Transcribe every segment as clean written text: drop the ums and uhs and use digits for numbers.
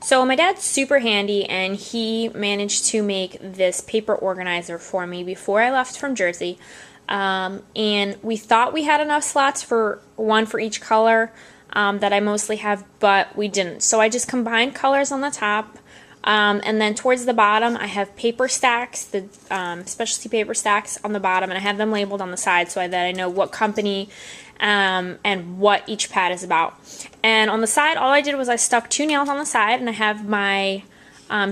So my dad's super handy, and he managed to make this paper organizer for me before I left from Jersey. And we thought we had enough slots for one for each color that I mostly have, but we didn't. So I just combined colors on the top, and then towards the bottom I have paper stacks, the specialty paper stacks on the bottom, and I have them labeled on the side so that I know what company and what each pad is about. And on the side, all I did was I stuck 2 nails on the side, and I have my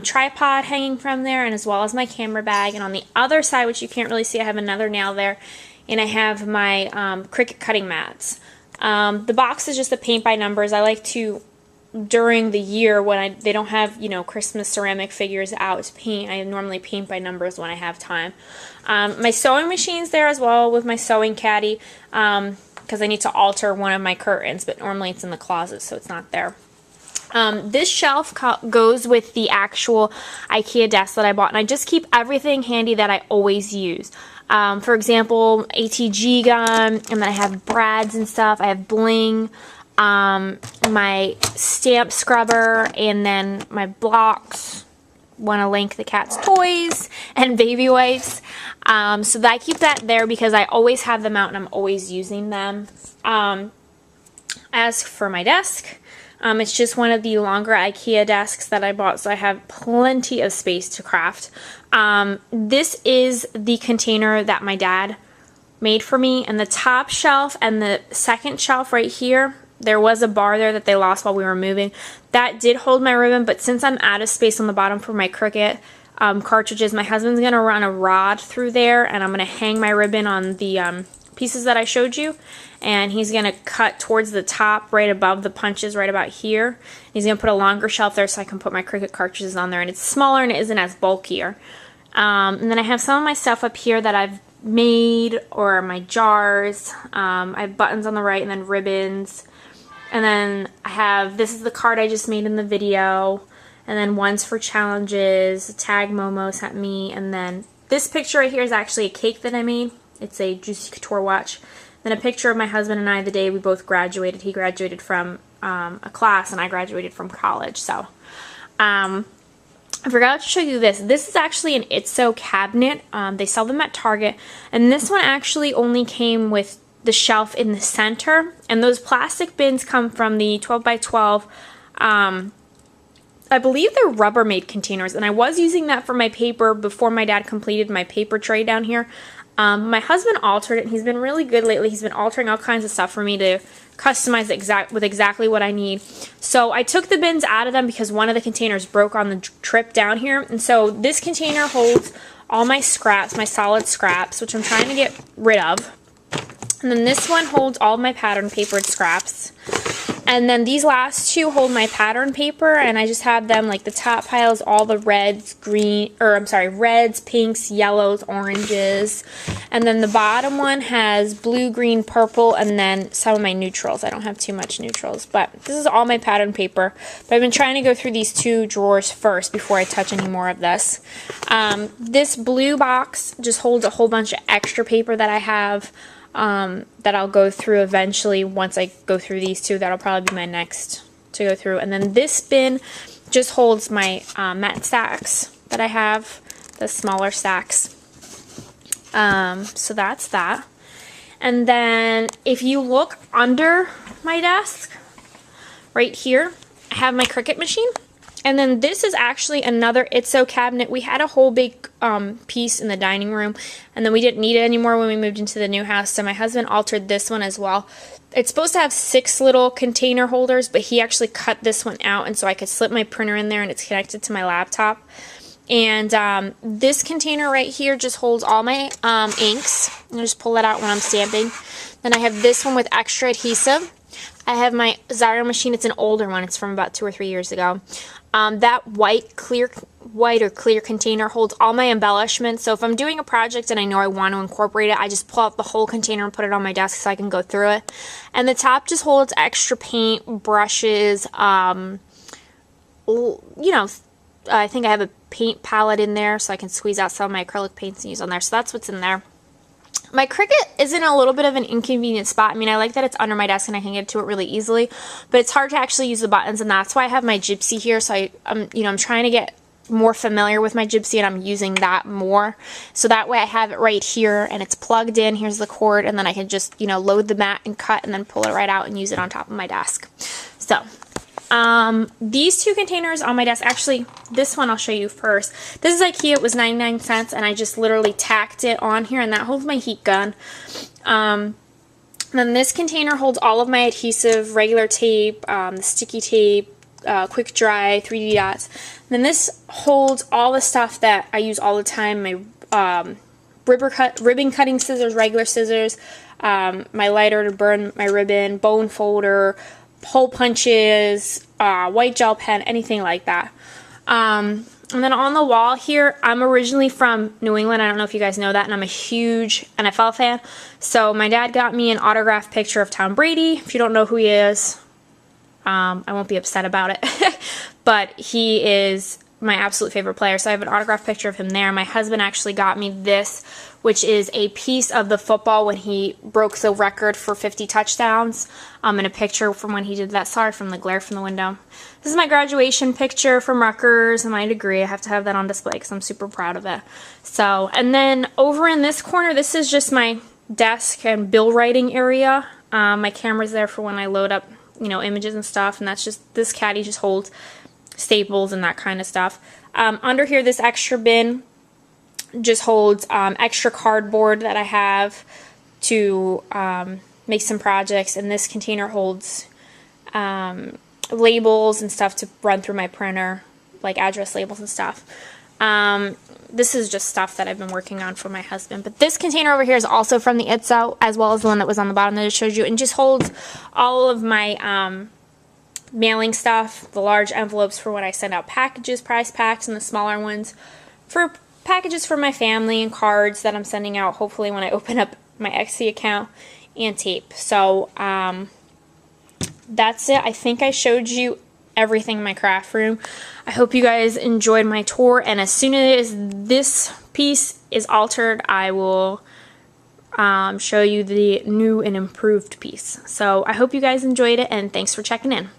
tripod hanging from there, and as well as my camera bag. And on the other side, which you can't really see, I have another nail there, and I have my Cricut cutting mats. The box is just the paint by numbers. I like to, during the year when they don't have, you know, Christmas ceramic figures out to paint, I normally paint by numbers when I have time. My sewing machine's there as well with my sewing caddy, because I need to alter one of my curtains, but normally it's in the closet, so it's not there. This shelf goes with the actual IKEA desk that I bought, and I just keep everything handy that I always use. For example, ATG gun, and then I have brads and stuff. I have bling, my stamp scrubber, and then my blocks. Want to link the cat's toys and baby wipes. So that I keep that there because I always have them out and I'm always using them. As for my desk, it's just one of the longer IKEA desks that I bought, so I have plenty of space to craft. This is the container that my dad made for me, and the top shelf and the second shelf right here, there was a bar there that they lost while we were moving. That did hold my ribbon, but since I'm out of space on the bottom for my Cricut cartridges, my husband's going to run a rod through there, and I'm going to hang my ribbon on the pieces that I showed you, and he's going to cut towards the top right above the punches right about here. He's going to put a longer shelf there so I can put my Cricut cartridges on there, and it's smaller and it isn't as bulkier. And then I have some of my stuff up here that I've made, or my jars. I have buttons on the right and then ribbons. And then I have, this is the card I just made in the video, and then one's for challenges, tag Momo sent me, and then this picture right here is actually a cake that I made. It's a Juicy Couture watch. Then a picture of my husband and I the day we both graduated. He graduated from a class, and I graduated from college. So I forgot to show you this. This is actually an Itso cabinet. They sell them at Target, and this one actually only came with the shelf in the center, and those plastic bins come from the 12 by 12. I believe they're Rubbermaid containers, and I was using that for my paper before my dad completed my paper tray down here. My husband altered it, and he's been really good lately. He's been altering all kinds of stuff for me to customize it with exactly what I need. So I took the bins out of them because one of the containers broke on the trip down here, and so this container holds all my scraps, my solid scraps, which I'm trying to get rid of. And then this one holds all my pattern papered scraps. And then these last two hold my pattern paper, and I just have them, like the top piles, all the reds, reds, pinks, yellows, oranges. And then the bottom one has blue, green, purple, and then some of my neutrals. I don't have too much neutrals, but this is all my pattern paper. But I've been trying to go through these 2 drawers first before I touch any more of this. This blue box just holds a whole bunch of extra paper that I have. That I'll go through eventually once I go through these 2. That'll probably be my next to go through. And then this bin just holds my mat stacks that I have, the smaller stacks. So that's that. And then if you look under my desk, right here, I have my Cricut machine. And then this is actually another Itso cabinet. We had a whole big piece in the dining room, and then we didn't need it anymore when we moved into the new house, so my husband altered this one as well. It's supposed to have 6 little container holders, but he actually cut this one out, and so I could slip my printer in there, and it's connected to my laptop. And this container right here just holds all my inks. I'll just pull it out when I'm stamping. Then I have this one with extra adhesive. I have my Zyro machine. It's an older one. It's from about 2 or 3 years ago. That white or clear container holds all my embellishments. So if I'm doing a project and I know I want to incorporate it, I just pull out the whole container and put it on my desk so I can go through it. And the top just holds extra paint, brushes, you know, I think I have a paint palette in there so I can squeeze out some of my acrylic paints and use on there. So that's what's in there. My Cricut is in a little bit of an inconvenient spot. I mean, I like that it's under my desk and I can get to it really easily, but it's hard to actually use the buttons, and that's why I have my Gypsy here. So I'm trying to get more familiar with my Gypsy, and I'm using that more. So that way I have it right here and it's plugged in. Here's the cord, and then I can just, load the mat and cut and then pull it right out and use it on top of my desk. So these two containers on my desk, actually this one I'll show you first. This is IKEA. It was 99 cents, and I just literally tacked it on here, and that holds my heat gun. Then this container holds all of my adhesive, regular tape, the sticky tape, quick dry, 3D dots. And then this holds all the stuff that I use all the time, my ribbon cutting scissors, regular scissors, my lighter to burn my ribbon, bone folder, hole punches, white gel pen, anything like that. And then on the wall here, I'm originally from New England. I don't know if you guys know that, and I'm a huge NFL fan. So my dad got me an autographed picture of Tom Brady. If you don't know who he is, I won't be upset about it. But he is my absolute favorite player. So I have an autographed picture of him there. My husband actually got me this, which is a piece of the football when he broke the record for 50 touchdowns, and a picture from when he did that. Sorry from the glare from the window. This is my graduation picture from Rutgers and my degree. I have to have that on display because I'm super proud of it. So, and then over in this corner, this is just my desk and bill writing area. My camera's there for when I load up, images and stuff, and that's just, this caddy just holds staples and that kind of stuff. Under here, this extra bin just holds extra cardboard that I have to make some projects, and this container holds labels and stuff to run through my printer, like address labels and stuff. This is just stuff that I've been working on for my husband. But this container over here is also from the Itzo, as well as the one that was on the bottom that I showed you, and just holds all of my mailing stuff, the large envelopes for when I send out packages, prize packs, and the smaller ones for packages for my family, and cards that I'm sending out hopefully when I open up my Etsy account, and tape. So that's it. I think I showed you everything in my craft room. I hope you guys enjoyed my tour, and as soon as this piece is altered, I will show you the new and improved piece. So I hope you guys enjoyed it, and thanks for checking in.